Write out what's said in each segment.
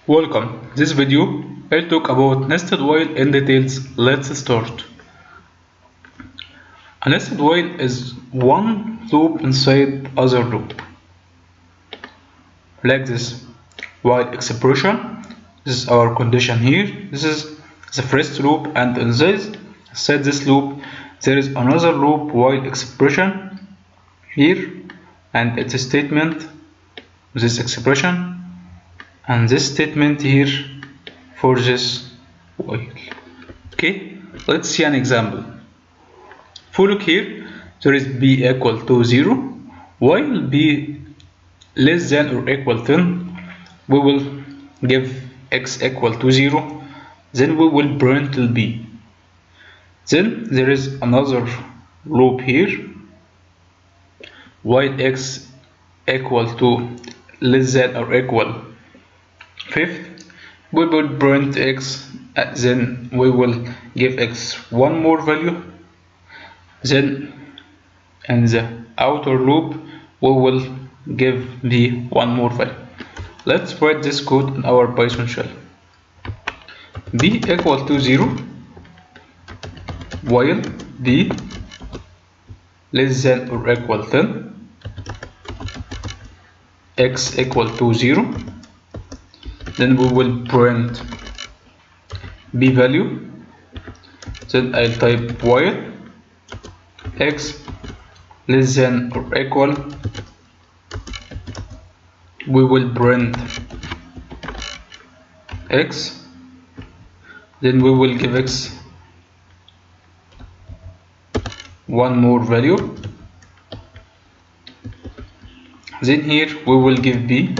Welcome. This video I'll talk about nested while in details. Let's start. A nested while is one loop inside other loop. Like this. While expression, this is our condition here. This is the first loop, and inside this loop there is another loop while expression here, and it's a statement with this expression and this statement here for this while. Okay, let's see an example. If we look here, there is b equal to 0. While b less than or equal 10, we will give x equal to 0. Then we will print b. Then there is another loop here. While x equal to less than or equal 5th, we will print x, then we will give x one more value. Then in the outer loop we will give b one more value. Let's write this code in our Python shell. b equal to 0 while b less than or equal 10, x equal to 0. Then we will print b value. Then I'll type while x less than or equal, we will print x. Then we will give x one more value. Then here we will give b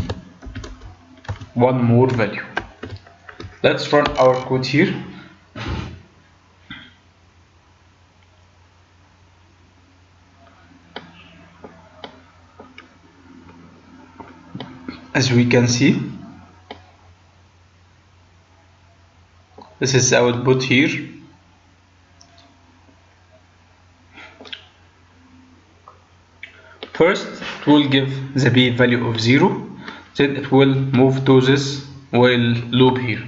one more value. Let's run our code here. As we can see, this is the output here. First, it will give the b value of 0. Then it will move to this while loop here.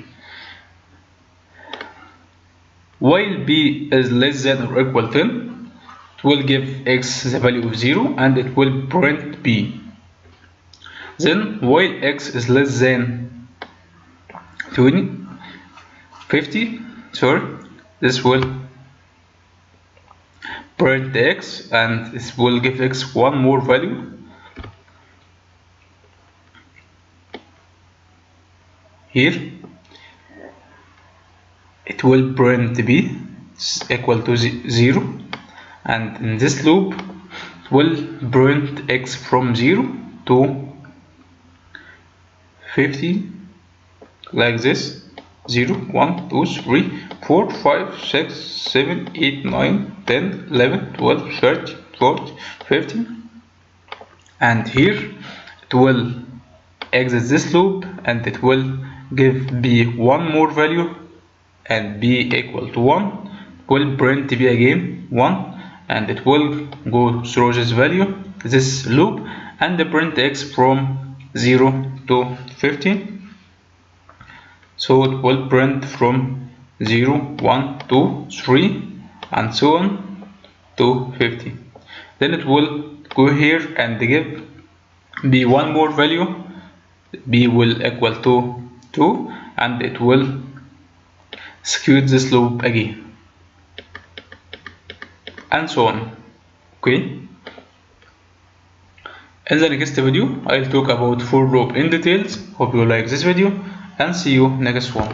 While b is less than or equal 10, it will give x the value of 0 and it will print b. Then while x is less than 50, this will print x and this will give x one more value. Here it will print b equal to 0, and in this loop it will print x from 0 to 50 like this: 0, 1, 2, 3, 4, 5, 6, 7, 8, 9, 10, 11, 12, 13, 14, 15, and here it will exit this loop and it will give b one more value, and b equal to 1 will print b again 1, and it will go through this value, this loop, and print x from 0 to 15. So it will print from 0, 1, 2, 3 and so on to 50. Then it will go here and give b one more value. b will equal to 2 and it will execute this loop again, and so on. Okay, in the next video I'll talk about for loop in details. Hope you like this video and see you next one.